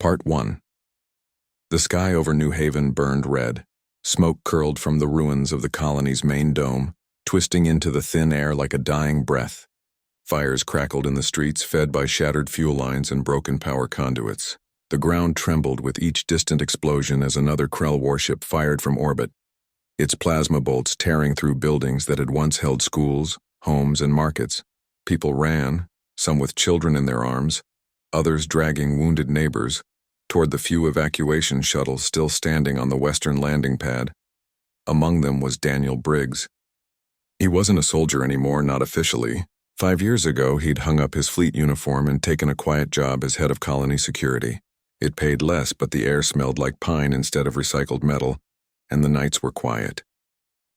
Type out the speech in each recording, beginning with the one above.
Part 1. The sky over New Haven burned red. Smoke curled from the ruins of the colony's main dome, twisting into the thin air like a dying breath. Fires crackled in the streets, fed by shattered fuel lines and broken power conduits. The ground trembled with each distant explosion as another Krell warship fired from orbit, its plasma bolts tearing through buildings that had once held schools, homes, and markets. People ran, some with children in their arms, others dragging wounded neighbors, toward the few evacuation shuttles still standing on the western landing pad. Among them was Daniel Briggs. He wasn't a soldier anymore, not officially. 5 years ago, he'd hung up his fleet uniform and taken a quiet job as head of colony security. It paid less, but the air smelled like pine instead of recycled metal, and the nights were quiet.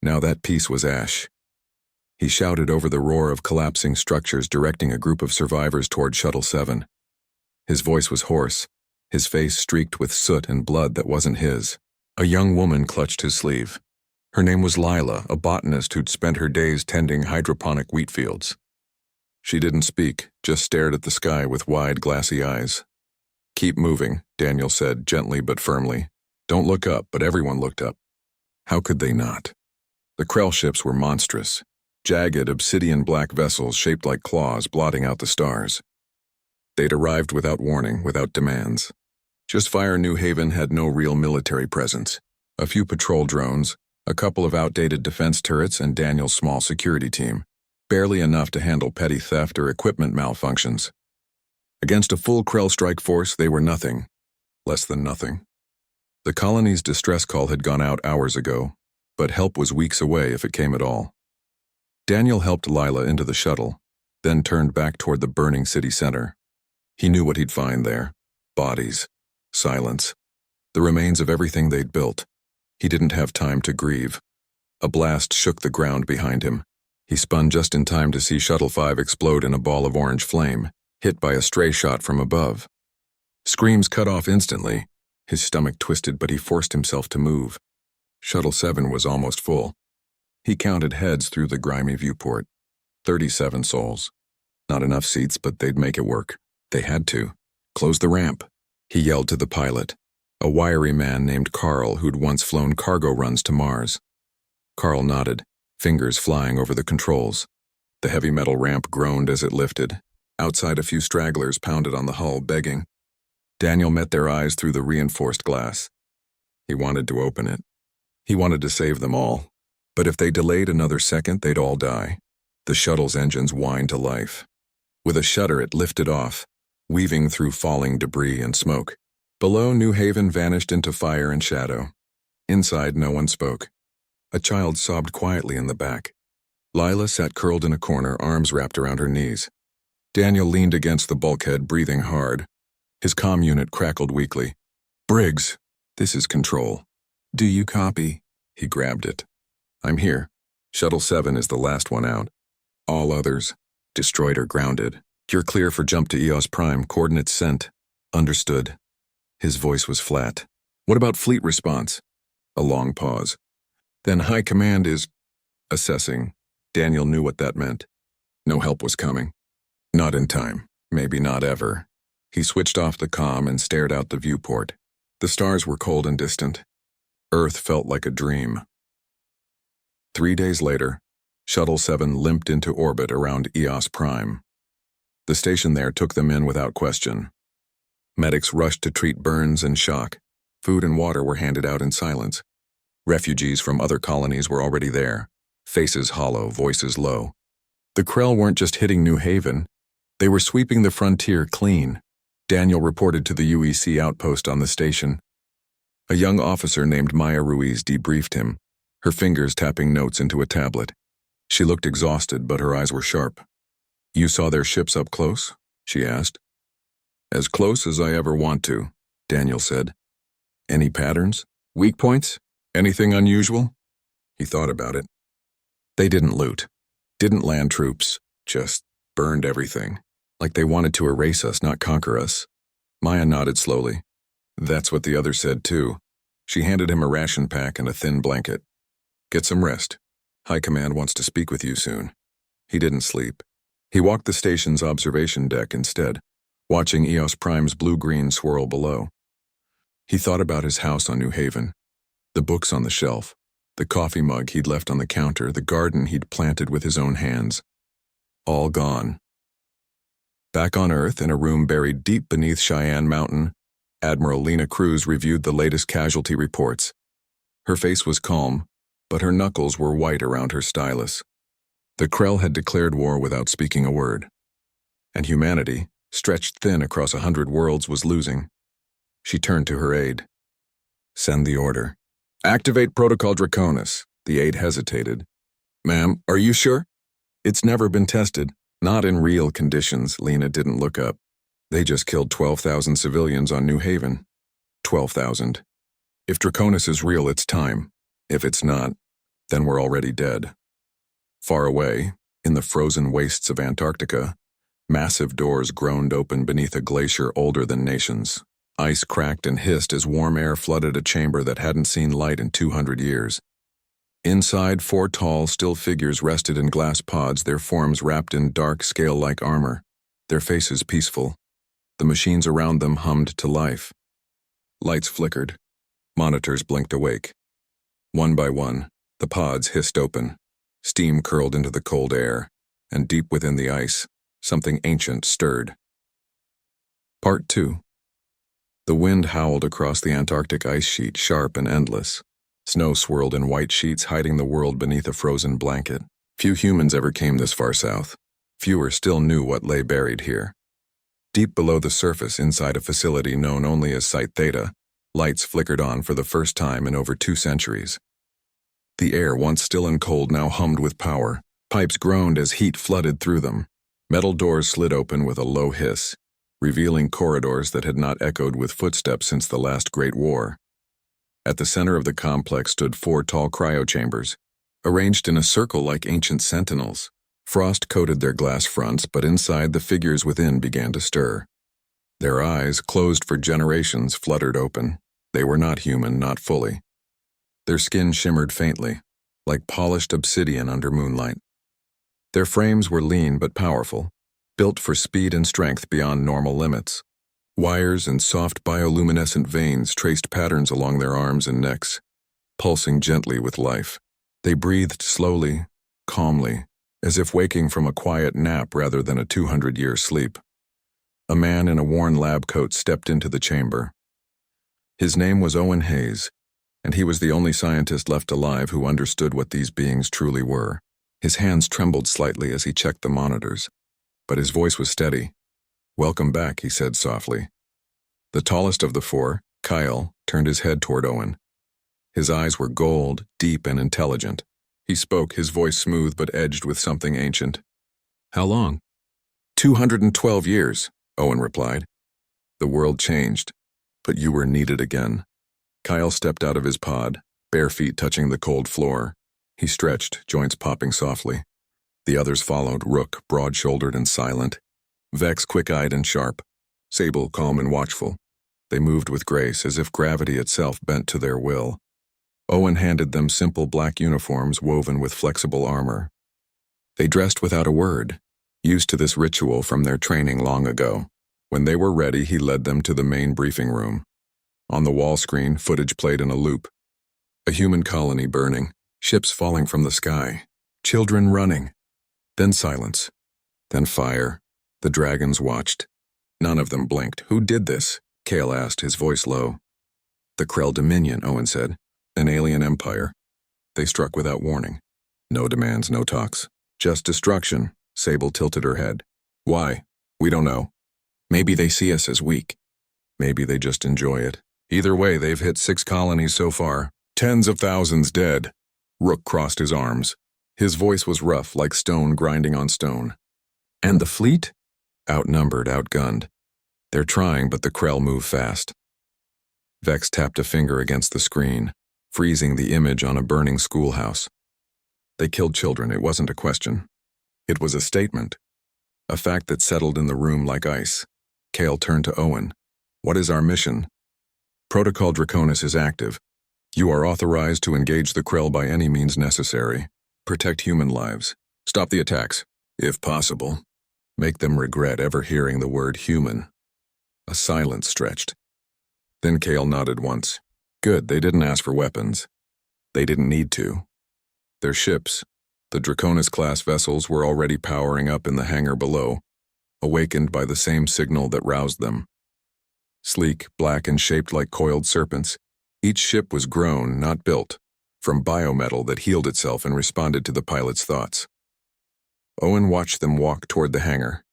Now that peace was ash. He shouted over the roar of collapsing structures, directing a group of survivors toward Shuttle 7. His voice was hoarse, his face streaked with soot and blood that wasn't his. A young woman clutched his sleeve. Her name was Lila, a botanist who'd spent her days tending hydroponic wheat fields. She didn't speak, just stared at the sky with wide, glassy eyes. "Keep moving," Daniel said, gently but firmly. "Don't look up," but everyone looked up. How could they not? The Krell ships were monstrous, jagged, obsidian-black vessels shaped like claws blotting out the stars. They'd arrived without warning, without demands. Just Fire New Haven had no real military presence. A few patrol drones, a couple of outdated defense turrets, and Daniel's small security team. Barely enough to handle petty theft or equipment malfunctions. Against a full Krell strike force, they were nothing. Less than nothing. The colony's distress call had gone out hours ago, but help was weeks away if it came at all. Daniel helped Lila into the shuttle, then turned back toward the burning city center. He knew what he'd find there. Bodies. Silence. The remains of everything they'd built. He didn't have time to grieve. A blast shook the ground behind him. He spun just in time to see Shuttle 5 explode in a ball of orange flame, hit by a stray shot from above. Screams cut off instantly. His stomach twisted, but he forced himself to move. Shuttle 7 was almost full. He counted heads through the grimy viewport. 37 souls. Not enough seats, but they'd make it work. They had to. Close the ramp. He yelled to the pilot, a wiry man named Carl who'd once flown cargo runs to Mars. Carl nodded, fingers flying over the controls. The heavy metal ramp groaned as it lifted. Outside, a few stragglers pounded on the hull, begging. Daniel met their eyes through the reinforced glass. He wanted to open it. He wanted to save them all. But if they delayed another second, they'd all die. The shuttle's engines whined to life. With a shudder, it lifted off, weaving through falling debris and smoke. Below, New Haven vanished into fire and shadow. Inside, no one spoke. A child sobbed quietly in the back. Lila sat curled in a corner, arms wrapped around her knees. Daniel leaned against the bulkhead, breathing hard. His comm unit crackled weakly. "Briggs, this is Control. Do you copy?" He grabbed it. "I'm here. Shuttle 7 is the last one out. All others, destroyed or grounded. You're clear for jump to EOS Prime, coordinates sent." "Understood." His voice was flat. "What about fleet response?" A long pause. "Then High Command is assessing." Daniel knew what that meant. No help was coming. Not in time. Maybe not ever. He switched off the comm and stared out the viewport. The stars were cold and distant. Earth felt like a dream. 3 days later, Shuttle 7 limped into orbit around EOS Prime. The station there took them in without question. Medics rushed to treat burns and shock. Food and water were handed out in silence. Refugees from other colonies were already there, faces hollow, voices low. The Krell weren't just hitting New Haven. They were sweeping the frontier clean. Daniel reported to the UEC outpost on the station. A young officer named Maya Ruiz debriefed him, her fingers tapping notes into a tablet. She looked exhausted, but her eyes were sharp. "You saw their ships up close?" she asked. "As close as I ever want to," Daniel said. "Any patterns? Weak points? Anything unusual?" He thought about it. They didn't loot, didn't land troops, just burned everything. Like they wanted to erase us, not conquer us. Maya nodded slowly. "That's what the others said too." She handed him a ration pack and a thin blanket. "Get some rest. High Command wants to speak with you soon." He didn't sleep. He walked the station's observation deck instead, watching Eos Prime's blue-green swirl below. He thought about his house on New Haven, the books on the shelf, the coffee mug he'd left on the counter, the garden he'd planted with his own hands. All gone. Back on Earth, in a room buried deep beneath Cheyenne Mountain, Admiral Lena Cruz reviewed the latest casualty reports. Her face was calm, but her knuckles were white around her stylus. The Krell had declared war without speaking a word. And humanity, stretched thin across 100 worlds, was losing. She turned to her aide. Send the order. Activate Protocol Draconis. The aide hesitated. Ma'am, are you sure? It's never been tested. Not in real conditions. Lena didn't look up. They just killed 12,000 civilians on New Haven. 12,000. If Draconis is real, it's time. If it's not, then we're already dead. Far away, in the frozen wastes of Antarctica, massive doors groaned open beneath a glacier older than nations. Ice cracked and hissed as warm air flooded a chamber that hadn't seen light in 200 years. Inside, 4 tall, still figures rested in glass pods, their forms wrapped in dark, scale-like armor, their faces peaceful. The machines around them hummed to life. Lights flickered. Monitors blinked awake. One by one, the pods hissed open. Steam curled into the cold air, and deep within the ice, something ancient stirred. Part 2. The wind howled across the Antarctic ice sheet, sharp and endless. Snow swirled in white sheets, hiding the world beneath a frozen blanket. Few humans ever came this far south. Fewer still knew what lay buried here. Deep below the surface, inside a facility known only as Site Theta, lights flickered on for the first time in over 2 centuries. The air, once still and cold, now hummed with power. Pipes groaned as heat flooded through them. Metal doors slid open with a low hiss, revealing corridors that had not echoed with footsteps since the last Great War. At the center of the complex stood 4 tall cryochambers, arranged in a circle like ancient sentinels. Frost coated their glass fronts, but inside the figures within began to stir. Their eyes, closed for generations, fluttered open. They were not human, not fully. Their skin shimmered faintly, like polished obsidian under moonlight. Their frames were lean but powerful, built for speed and strength beyond normal limits. Wires and soft bioluminescent veins traced patterns along their arms and necks, pulsing gently with life. They breathed slowly, calmly, as if waking from a quiet nap rather than a 200-year sleep. A man in a worn lab coat stepped into the chamber. His name was Owen Hayes, and he was the only scientist left alive who understood what these beings truly were. His hands trembled slightly as he checked the monitors, but his voice was steady. "Welcome back," he said softly. The tallest of the 4, Kyle, turned his head toward Owen. His eyes were gold, deep and intelligent. He spoke, his voice smooth but edged with something ancient. "How long?" 212 years, Owen replied. "The world changed, but you were needed again." Kyle stepped out of his pod, bare feet touching the cold floor. He stretched, joints popping softly. The others followed, Rook, broad-shouldered and silent, Vex, quick-eyed and sharp, Sable, calm and watchful. They moved with grace, as if gravity itself bent to their will. Owen handed them simple black uniforms woven with flexible armor. They dressed without a word, used to this ritual from their training long ago. When they were ready, he led them to the main briefing room. On the wall screen, footage played in a loop. A human colony burning, ships falling from the sky, children running. Then silence. Then fire. The dragons watched. None of them blinked. "Who did this?" Kale asked, his voice low. "The Krell Dominion," Owen said. "An alien empire. They struck without warning. No demands, no talks. Just destruction." Sable tilted her head. "Why? We don't know. Maybe they see us as weak. Maybe they just enjoy it. Either way, they've hit 6 colonies so far. Tens of thousands dead." Rook crossed his arms. His voice was rough, like stone grinding on stone. "And the fleet?" "Outnumbered, outgunned. They're trying, but the Krell move fast." Vex tapped a finger against the screen, freezing the image on a burning schoolhouse. "They killed children, it wasn't a question. It was a statement. A fact that settled in the room like ice." Kale turned to Owen. "What is our mission?" "Protocol Draconis is active. You are authorized to engage the Krell by any means necessary. Protect human lives. Stop the attacks, if possible. Make them regret ever hearing the word human." A silence stretched. Then Cale nodded once. Good, they didn't ask for weapons. They didn't need to. Their ships, the Draconis-class vessels, were already powering up in the hangar below, awakened by the same signal that roused them. Sleek, black, and shaped like coiled serpents, each ship was grown, not built, from biometal that healed itself and responded to the pilot's thoughts. Owen watched them walk toward the hangar,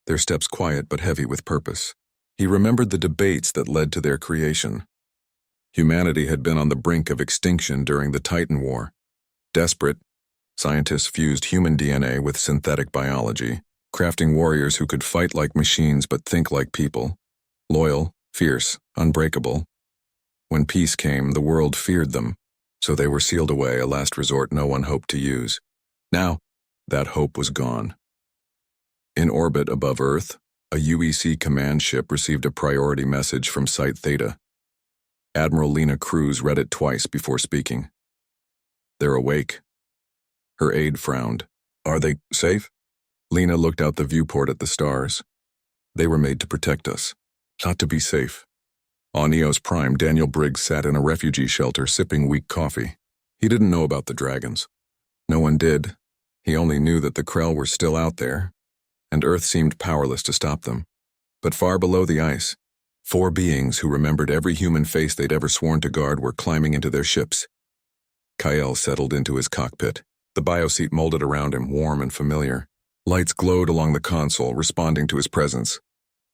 their steps quiet but heavy with purpose. He remembered the debates that led to their creation. Humanity had been on the brink of extinction during the Titan War. Desperate, scientists fused human DNA with synthetic biology, crafting warriors who could fight like machines but think like people. Loyal, fierce, unbreakable. When peace came, the world feared them, so they were sealed away, a last resort no one hoped to use. Now, that hope was gone. In orbit above Earth, a UEC command ship received a priority message from Site Theta. Admiral Lena Cruz read it twice before speaking. They're awake. Her aide frowned. Are they safe? Lena looked out the viewport at the stars. They were made to protect us, not to be safe. On Eos Prime, Daniel Briggs sat in a refugee shelter sipping weak coffee. He didn't know about the dragons. No one did. He only knew that the Krell were still out there, and Earth seemed powerless to stop them. But far below the ice, 4 beings who remembered every human face they'd ever sworn to guard were climbing into their ships. Kyle settled into his cockpit, the bioseat molded around him, warm and familiar. Lights glowed along the console, responding to his presence.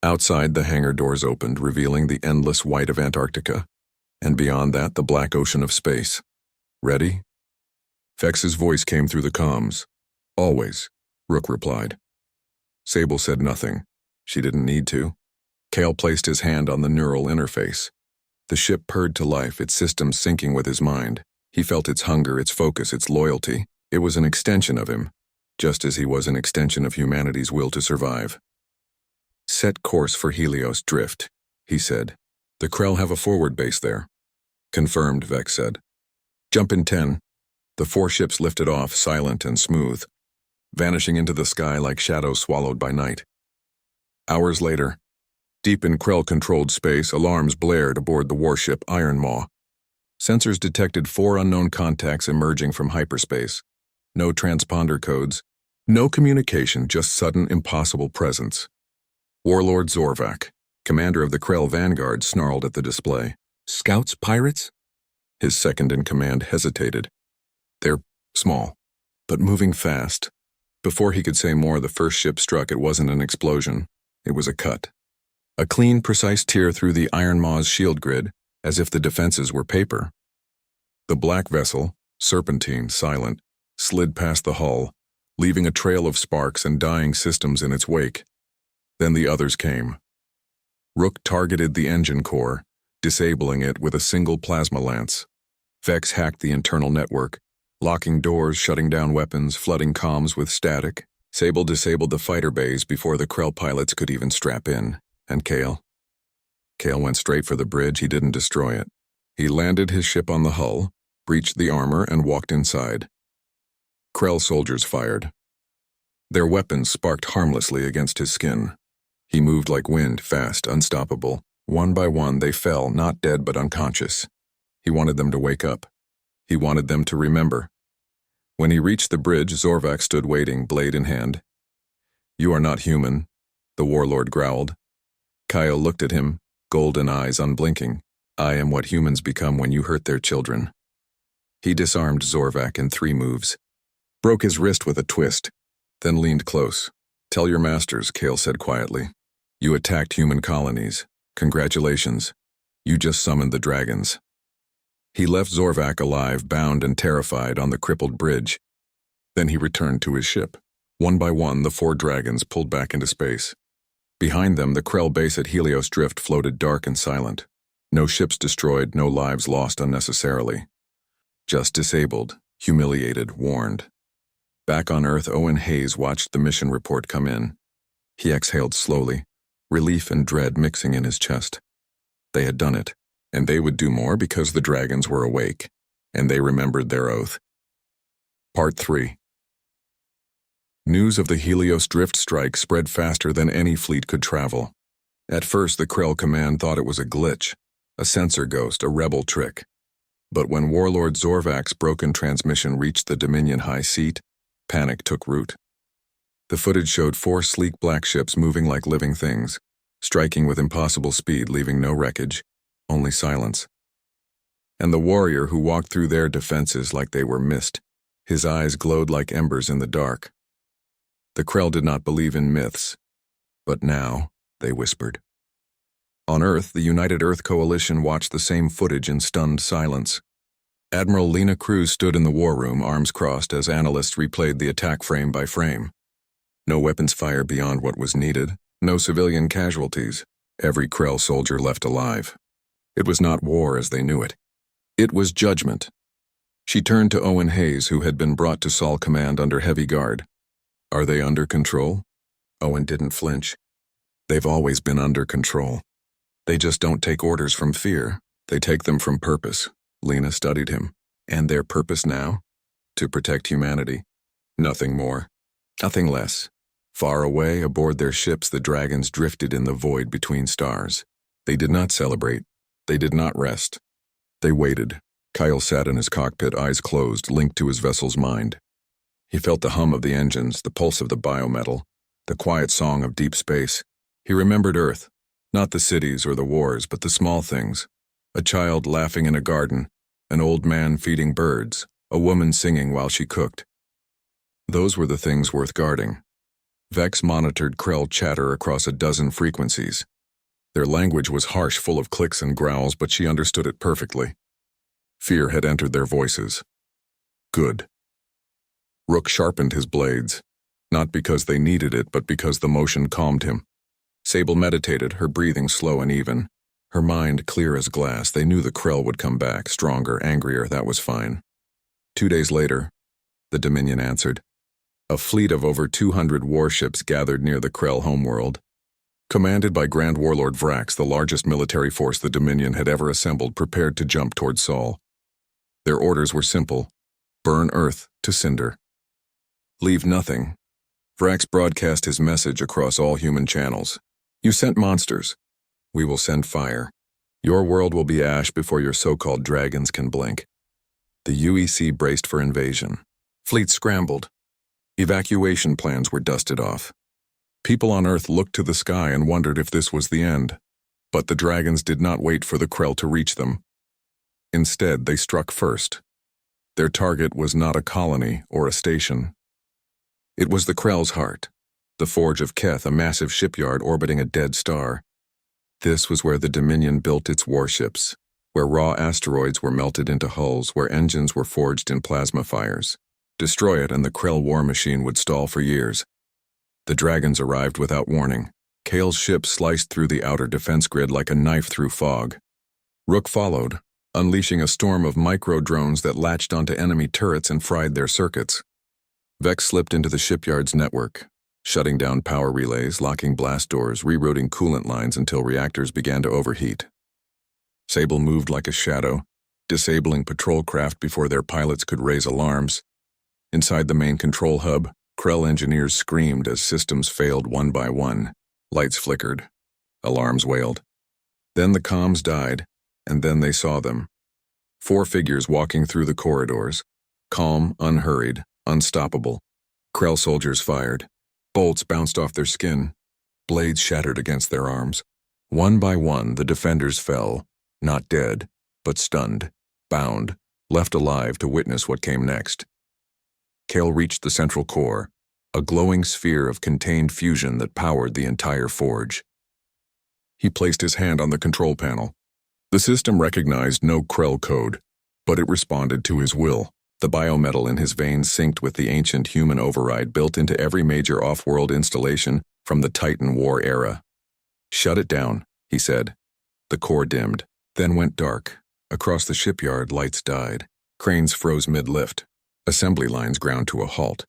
Outside, the hangar doors opened, revealing the endless white of Antarctica, and beyond that, the black ocean of space. Ready? Vex's voice came through the comms. Always, Rook replied. Sable said nothing. She didn't need to. Cale placed his hand on the neural interface. The ship purred to life, its systems syncing with his mind. He felt its hunger, its focus, its loyalty. It was an extension of him, just as he was an extension of humanity's will to survive. Set course for Helios Drift, he said. The Krell have a forward base there. Confirmed, Vex said. Jump in 10. The 4 ships lifted off, silent and smooth, vanishing into the sky like shadows swallowed by night. Hours later, deep in Krell-controlled space, alarms blared aboard the warship Iron Maw. Sensors detected 4 unknown contacts emerging from hyperspace. No transponder codes, no communication, just sudden, impossible presence. Warlord Zorvac, commander of the Krell Vanguard, snarled at the display. Scouts, pirates? His second-in-command hesitated. They're small, but moving fast. Before he could say more, the first ship struck. It wasn't an explosion. It was a cut. A clean, precise tear through the Iron Maw's shield grid, as if the defenses were paper. The black vessel, serpentine, silent, slid past the hull, leaving a trail of sparks and dying systems in its wake. Then the others came. Rook targeted the engine core, disabling it with a single plasma lance. Vex hacked the internal network, locking doors, shutting down weapons, flooding comms with static. Sable disabled the fighter bays before the Krell pilots could even strap in. And Cale? Cale went straight for the bridge. He didn't destroy it. He landed his ship on the hull, breached the armor, and walked inside. Krell soldiers fired. Their weapons sparked harmlessly against his skin. He moved like wind, fast, unstoppable. One by one, they fell, not dead but unconscious. He wanted them to wake up. He wanted them to remember. When he reached the bridge, Zorvac stood waiting, blade in hand. You are not human, the warlord growled. Kyle looked at him, golden eyes unblinking. I am what humans become when you hurt their children. He disarmed Zorvac in 3 moves. Broke his wrist with a twist, then leaned close. Tell your masters, Cale said quietly. You attacked human colonies. Congratulations. You just summoned the dragons. He left Zorvac alive, bound and terrified, on the crippled bridge. Then he returned to his ship. One by one, the 4 dragons pulled back into space. Behind them, the Krell base at Helios Drift floated dark and silent. No ships destroyed, no lives lost unnecessarily. Just disabled, humiliated, warned. Back on Earth, Owen Hayes watched the mission report come in. He exhaled slowly, relief and dread mixing in his chest. They had done it, and they would do more because the dragons were awake, and they remembered their oath. Part 3. News of the Helios Drift strike spread faster than any fleet could travel. At first, the Krell command thought it was a glitch, a sensor ghost, a rebel trick. But when Warlord Zorvak's broken transmission reached the Dominion High Seat, panic took root. The footage showed 4 sleek black ships moving like living things, striking with impossible speed, leaving no wreckage, only silence. And the warrior who walked through their defenses like they were mist, his eyes glowed like embers in the dark. The Krell did not believe in myths, but now they whispered. On Earth, the United Earth Coalition watched the same footage in stunned silence. Admiral Lena Cruz stood in the war room, arms crossed, as analysts replayed the attack frame by frame. No weapons fire beyond what was needed, no civilian casualties, every Krell soldier left alive. It was not war as they knew it. It was judgment. She turned to Owen Hayes, who had been brought to Sol Command under heavy guard. Are they under control? Owen didn't flinch. They've always been under control. They just don't take orders from fear. They take them from purpose. Lena studied him. And their purpose now? To protect humanity. Nothing more. Nothing less. Far away, aboard their ships, the dragons drifted in the void between stars. They did not celebrate. They did not rest. They waited. Kyle sat in his cockpit, eyes closed, linked to his vessel's mind. He felt the hum of the engines, the pulse of the biometal, the quiet song of deep space. He remembered Earth, not the cities or the wars, but the small things. A child laughing in a garden, an old man feeding birds, a woman singing while she cooked. Those were the things worth guarding. Vex monitored Krell chatter across a dozen frequencies. Their language was harsh, full of clicks and growls, but she understood it perfectly. Fear had entered their voices. Good. Rook sharpened his blades, not because they needed it, but because the motion calmed him. Sable meditated, her breathing slow and even, her mind clear as glass. They knew the Krell would come back, stronger, angrier, that was fine. 2 days later, the Dominion answered. A fleet of over 200 warships gathered near the Krell homeworld. Commanded by Grand Warlord Vrax, the largest military force the Dominion had ever assembled, prepared to jump toward Sol. Their orders were simple. Burn Earth to cinder. Leave nothing. Vrax broadcast his message across all human channels. You sent monsters. We will send fire. Your world will be ash before your so-called dragons can blink. The UEC braced for invasion. Fleets scrambled. Evacuation plans were dusted off. People on Earth looked to the sky and wondered if this was the end. But the dragons did not wait for the Krell to reach them. Instead, they struck first. Their target was not a colony or a station. It was the Krell's heart, the Forge of Keth, a massive shipyard orbiting a dead star. This was where the Dominion built its warships, where raw asteroids were melted into hulls, where engines were forged in plasma fires. Destroy it and the Krell war machine would stall for years. The dragons arrived without warning. Kale's ship sliced through the outer defense grid like a knife through fog. Rook followed, unleashing a storm of micro-drones that latched onto enemy turrets and fried their circuits. Vex slipped into the shipyard's network, shutting down power relays, locking blast doors, rerouting coolant lines until reactors began to overheat. Sable moved like a shadow, disabling patrol craft before their pilots could raise alarms. Inside the main control hub, Krell engineers screamed as systems failed one by one. Lights flickered. Alarms wailed. Then the comms died, and then they saw them. 4 figures walking through the corridors, calm, unhurried, unstoppable. Krell soldiers fired. Bolts bounced off their skin. Blades shattered against their arms. One by one, the defenders fell, not dead, but stunned, bound, left alive to witness what came next. Kale reached the central core, a glowing sphere of contained fusion that powered the entire forge. He placed his hand on the control panel. The system recognized no Krell code, but it responded to his will. The biometal in his veins synced with the ancient human override built into every major off-world installation from the Titan War era. Shut it down, he said. The core dimmed, then went dark. Across the shipyard, lights died. Cranes froze mid-lift. Assembly lines ground to a halt.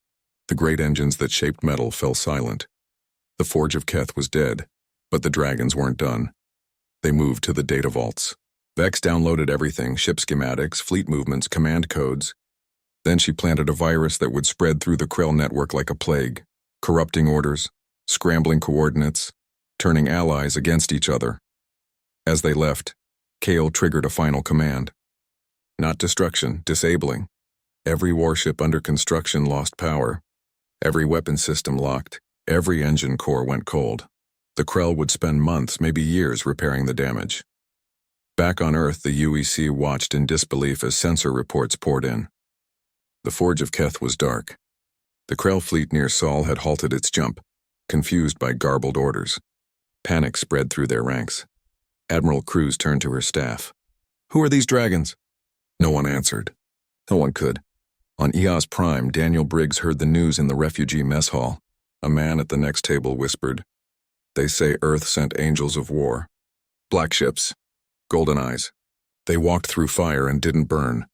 The great engines that shaped metal fell silent. The Forge of Keth was dead, but the dragons weren't done. They moved to the data vaults. Vex downloaded everything, ship schematics, fleet movements, command codes. Then she planted a virus that would spread through the Krell network like a plague, corrupting orders, scrambling coordinates, turning allies against each other. As they left, Kale triggered a final command. Not destruction, disabling. Every warship under construction lost power. Every weapon system locked. Every engine core went cold. The Krell would spend months, maybe years, repairing the damage. Back on Earth, the UEC watched in disbelief as sensor reports poured in. The Forge of Keth was dark. The Krell fleet near Sol had halted its jump, confused by garbled orders. Panic spread through their ranks. Admiral Cruz turned to her staff. "Who are these dragons?" No one answered. No one could. On EOS Prime, Daniel Briggs heard the news in the refugee mess hall. A man at the next table whispered, "They say Earth sent angels of war. Black ships. Golden eyes. They walked through fire and didn't burn."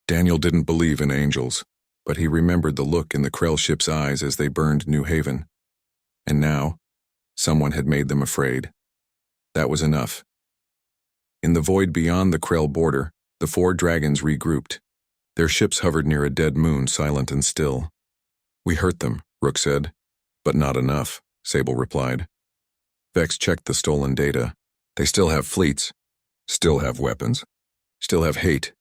Daniel didn't believe in angels, but he remembered the look in the Krell ship's eyes as they burned New Haven. And now, someone had made them afraid. That was enough. In the void beyond the Krell border, the 4 dragons regrouped. Their ships hovered near a dead moon, silent and still. "We hurt them," Rook said. "But not enough," Sable replied. Vex checked the stolen data. "They still have fleets, still have weapons, still have hate."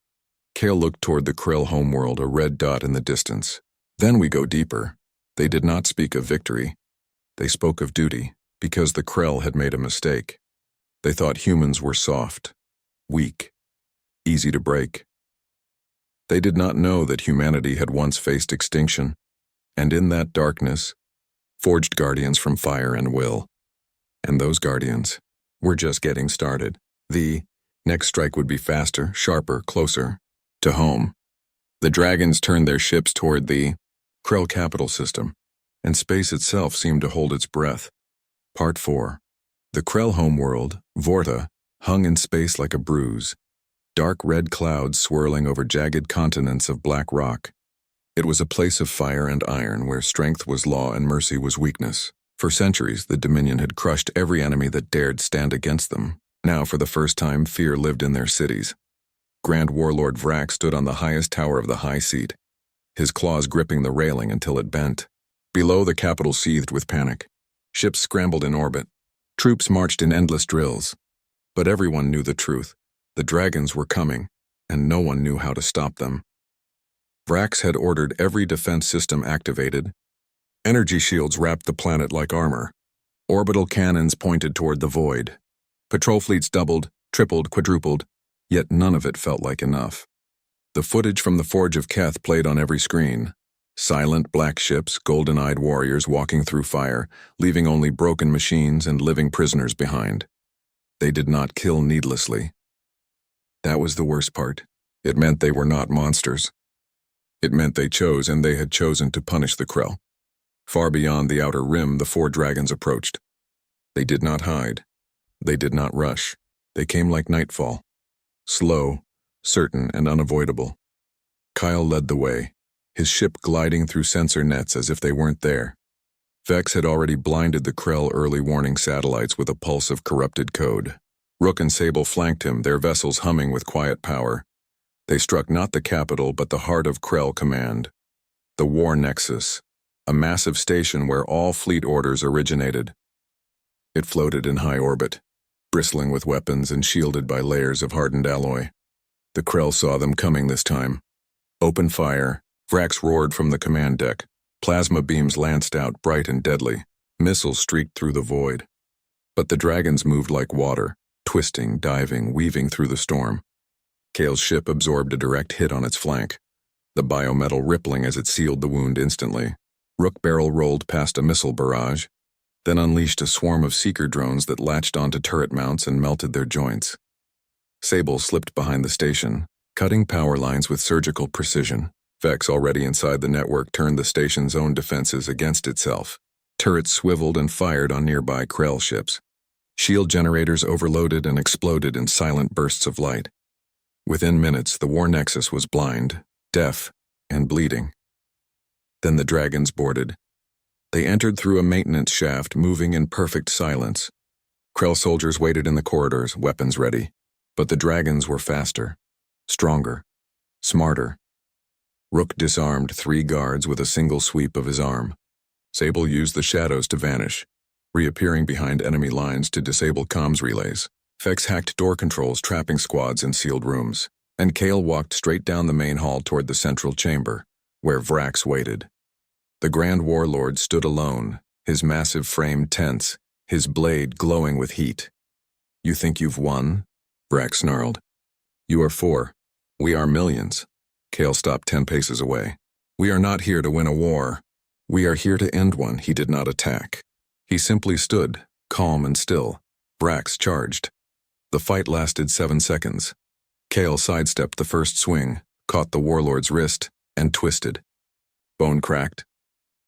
Kale looked toward the Krell homeworld, a red dot in the distance. "Then we go deeper." They did not speak of victory. They spoke of duty, because the Krell had made a mistake. They thought humans were soft, weak, easy to break. They did not know that humanity had once faced extinction, and in that darkness, forged guardians from fire and will. And those guardians were just getting started. The next strike would be faster, sharper, closer to home. The dragons turned their ships toward the Krell capital system, and space itself seemed to hold its breath. Part 4. The Krell homeworld, Vorta, hung in space like a bruise. Dark red clouds swirling over jagged continents of black rock. It was a place of fire and iron where strength was law and mercy was weakness. For centuries, the Dominion had crushed every enemy that dared stand against them. Now, for the first time, fear lived in their cities. Grand Warlord Vrak stood on the highest tower of the High Seat, his claws gripping the railing until it bent. Below, the capital seethed with panic. Ships scrambled in orbit. Troops marched in endless drills. But everyone knew the truth. The dragons were coming, and no one knew how to stop them. Vrax had ordered every defense system activated. Energy shields wrapped the planet like armor. Orbital cannons pointed toward the void. Patrol fleets doubled, tripled, quadrupled, yet none of it felt like enough. The footage from the Forge of Keth played on every screen. Silent black ships, golden-eyed warriors walking through fire, leaving only broken machines and living prisoners behind. They did not kill needlessly. That was the worst part. It meant they were not monsters. It meant they chose, and they had chosen to punish the Krell. Far beyond the outer rim, the 4 dragons approached. They did not hide. They did not rush. They came like nightfall. Slow, certain, and unavoidable. Kyle led the way, his ship gliding through sensor nets as if they weren't there. Vex had already blinded the Krell early warning satellites with a pulse of corrupted code. Rook and Sable flanked him, their vessels humming with quiet power. They struck not the capital, but the heart of Krell Command. The War Nexus, a massive station where all fleet orders originated. It floated in high orbit, bristling with weapons and shielded by layers of hardened alloy. The Krell saw them coming this time. Open fire. Vrax roared from the command deck. Plasma beams lanced out, bright and deadly. Missiles streaked through the void. But the dragons moved like water, twisting, diving, weaving through the storm. Kale's ship absorbed a direct hit on its flank, the biometal rippling as it sealed the wound instantly. Rook barrel rolled past a missile barrage, then unleashed a swarm of seeker drones that latched onto turret mounts and melted their joints. Sable slipped behind the station, cutting power lines with surgical precision. Vex, already inside the network, turned the station's own defenses against itself. Turrets swiveled and fired on nearby Krell ships. Shield generators overloaded and exploded in silent bursts of light. Within minutes, the War Nexus was blind, deaf, and bleeding. Then the dragons boarded. They entered through a maintenance shaft, moving in perfect silence. Krell soldiers waited in the corridors, weapons ready. But the dragons were faster, stronger, smarter. Rook disarmed 3 guards with a single sweep of his arm. Sable used the shadows to vanish. reappearing behind enemy lines to disable comms relays. Vex hacked door controls, trapping squads in sealed rooms, and Kale walked straight down the main hall toward the central chamber, where Vrax waited. The Grand Warlord stood alone, his massive frame tense, his blade glowing with heat. "You think you've won?" Vrax snarled. "You are 4. We are millions." Kale stopped 10 paces away. "We are not here to win a war. We are here to end one." He did not attack. He simply stood, calm and still. Vrax charged. The fight lasted 7 seconds. Kale sidestepped the first swing, caught the Warlord's wrist, and twisted. Bone cracked.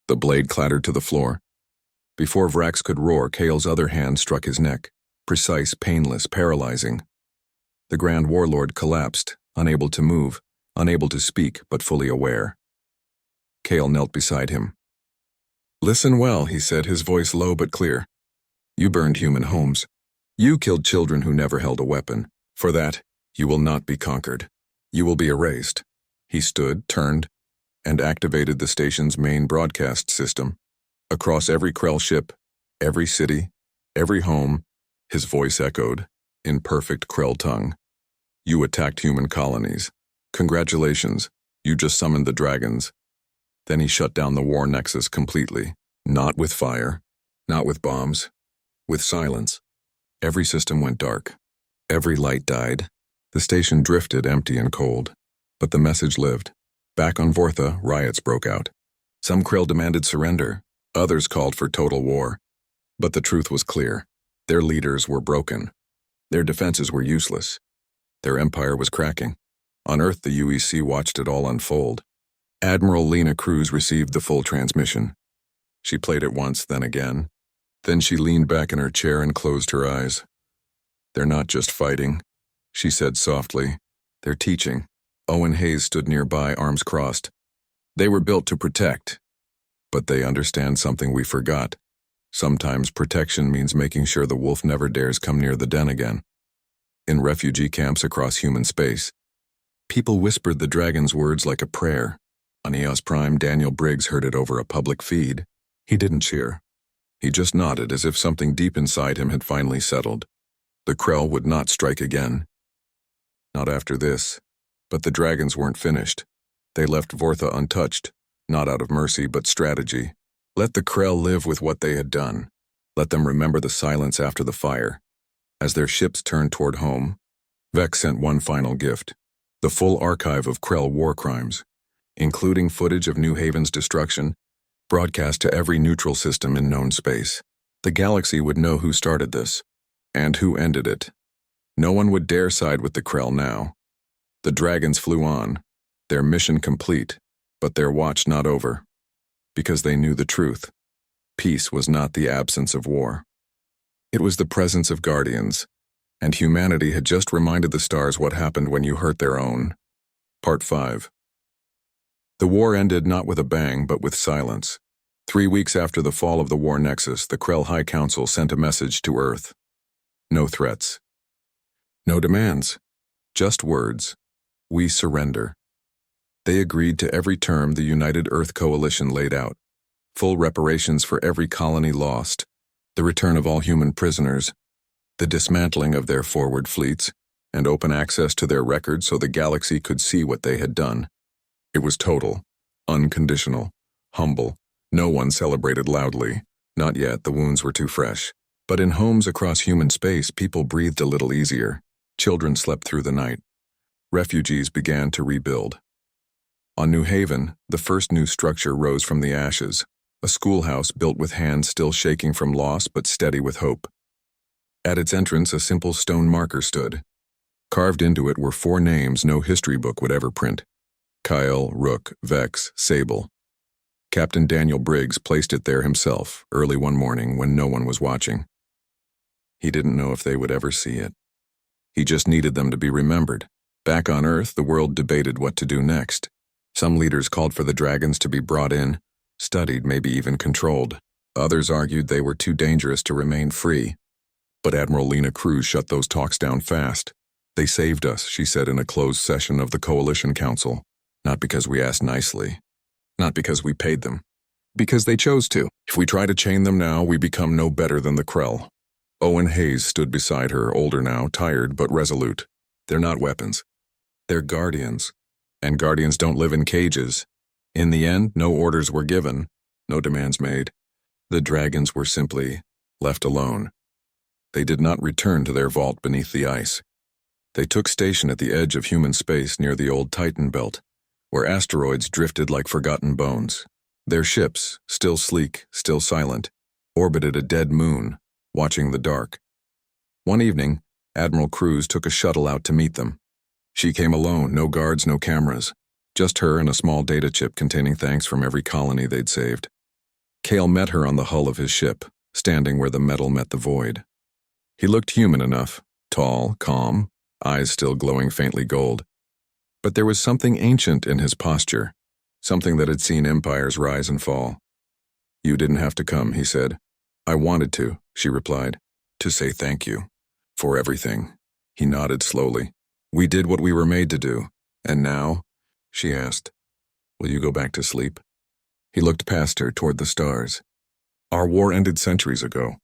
The blade clattered to the floor. Before Vrax could roar, Kale's other hand struck his neck, precise, painless, paralyzing. The Grand Warlord collapsed, unable to move, unable to speak, but fully aware. Kale knelt beside him. "Listen well," he said, his voice low but clear. "You burned human homes. You killed children who never held a weapon. For that, you will not be conquered. You will be erased." He stood, turned, and activated the station's main broadcast system. Across every Krell ship, every city, every home, his voice echoed, in perfect Krell tongue. "You attacked human colonies. Congratulations, you just summoned the dragons." Then he shut down the war nexus completely. Not with fire, not with bombs, with silence. Every system went dark. Every light died. The station drifted empty and cold. But the message lived. Back on Vortha, riots broke out. Some Krell demanded surrender. Others called for total war. But the truth was clear. Their leaders were broken. Their defenses were useless. Their empire was cracking. On Earth, the UEC watched it all unfold. Admiral Lena Cruz received the full transmission. She played it once, then again. Then she leaned back in her chair and closed her eyes. "They're not just fighting," she said softly. "They're teaching." Owen Hayes stood nearby, arms crossed. "They were built to protect. But they understand something we forgot. Sometimes protection means making sure the wolf never dares come near the den again." In refugee camps across human space, people whispered the dragon's words like a prayer. On EOS Prime, Daniel Briggs heard it over a public feed. He didn't cheer. He just nodded as if something deep inside him had finally settled. The Krell would not strike again. Not after this. But the dragons weren't finished. They left Vortha untouched, not out of mercy but strategy. Let the Krell live with what they had done. Let them remember the silence after the fire. As their ships turned toward home, Vex sent one final gift: the full archive of Krell war crimes, including footage of New Haven's destruction, broadcast to every neutral system in known space. The galaxy would know who started this, and who ended it. No one would dare side with the Krell now. The dragons flew on, their mission complete, but their watch not over. Because they knew the truth. Peace was not the absence of war. It was the presence of guardians, and humanity had just reminded the stars what happened when you hurt their own. Part 5. The war ended not with a bang, but with silence. 3 weeks after the fall of the War Nexus, the Krell High Council sent a message to Earth. No threats. No demands. Just words. We surrender. They agreed to every term the United Earth Coalition laid out. Full reparations for every colony lost, the return of all human prisoners, the dismantling of their forward fleets, and open access to their records so the galaxy could see what they had done. It was total, unconditional, humble. No one celebrated loudly. Not yet, the wounds were too fresh. But in homes across human space, people breathed a little easier. Children slept through the night. Refugees began to rebuild. On New Haven, the first new structure rose from the ashes, a schoolhouse built with hands still shaking from loss but steady with hope. At its entrance, a simple stone marker stood. Carved into it were 4 names no history book would ever print: Kyle, Rook, Vex, Sable. Captain Daniel Briggs placed it there himself, early one morning when no one was watching. He didn't know if they would ever see it. He just needed them to be remembered. Back on Earth, the world debated what to do next. Some leaders called for the dragons to be brought in, studied, maybe even controlled. Others argued they were too dangerous to remain free. But Admiral Lena Cruz shut those talks down fast. "They saved us," she said in a closed session of the Coalition Council. "Not because we asked nicely. Not because we paid them. Because they chose to. If we try to chain them now, we become no better than the Krell. Owen Hayes stood beside her, older now, tired but resolute. They're not weapons. They're guardians. And guardians don't live in cages. In the end, no orders were given, no demands made. The dragons were simply left alone. They did not return to their vault beneath the ice. They took station at the edge of human space near the old Titan belt, where asteroids drifted like forgotten bones. Their ships, still sleek, still silent, orbited a dead moon, watching the dark. One evening, Admiral Cruz took a shuttle out to meet them. She came alone, no guards, no cameras, just her and a small data chip containing thanks from every colony they'd saved. Cale met her on the hull of his ship, standing where the metal met the void. He looked human enough, tall, calm, eyes still glowing faintly gold. But there was something ancient in his posture, something that had seen empires rise and fall. "You didn't have to come," he said. "I wanted to," she replied, "to say thank you. For everything." He nodded slowly. "We did what we were made to do. And now?" she asked. "Will you go back to sleep?" He looked past her toward the stars. "Our war ended centuries ago.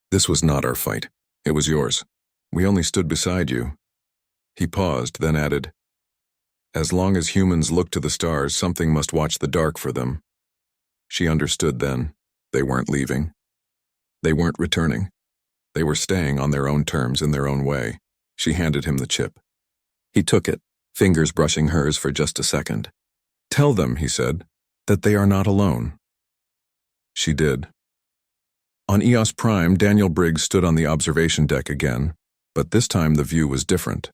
This was not our fight. It was yours. We only stood beside you." He paused, then added, "As long as humans look to the stars, something must watch the dark for them." She understood then. They weren't leaving. They weren't returning. They were staying on their own terms in their own way. She handed him the chip. He took it, fingers brushing hers for just a second. "Tell them," he said, "that they are not alone." She did. On Eos Prime, Daniel Briggs stood on the observation deck again, but this time the view was different.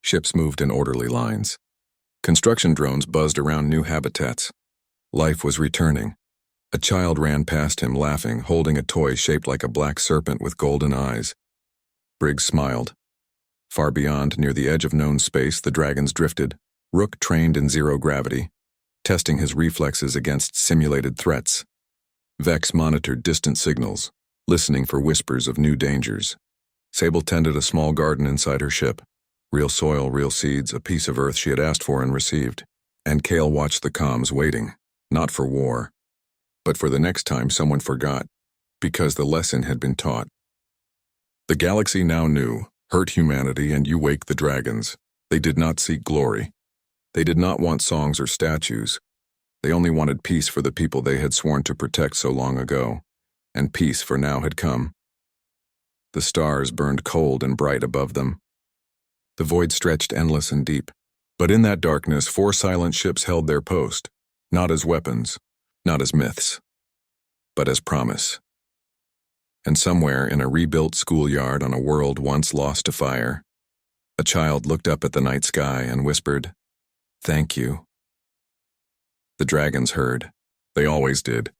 Ships moved in orderly lines. Construction drones buzzed around new habitats. Life was returning. A child ran past him, laughing, holding a toy shaped like a black serpent with golden eyes. Briggs smiled. Far beyond, near the edge of known space, the dragons drifted, Rook trained in zero gravity, testing his reflexes against simulated threats. Vex monitored distant signals, listening for whispers of new dangers. Sable tended a small garden inside her ship. Real soil, real seeds, a piece of earth she had asked for and received. And Cale watched the comms, waiting, not for war, but for the next time someone forgot, because the lesson had been taught. The galaxy now knew, hurt humanity and you wake the dragons. They did not seek glory. They did not want songs or statues. They only wanted peace for the people they had sworn to protect so long ago, and peace for now had come. The stars burned cold and bright above them. The void stretched endless and deep, but in that darkness 4 silent ships held their post, not as weapons, not as myths, but as promise. And somewhere in a rebuilt schoolyard on a world once lost to fire, a child looked up at the night sky and whispered, "Thank you." The dragons heard. They always did.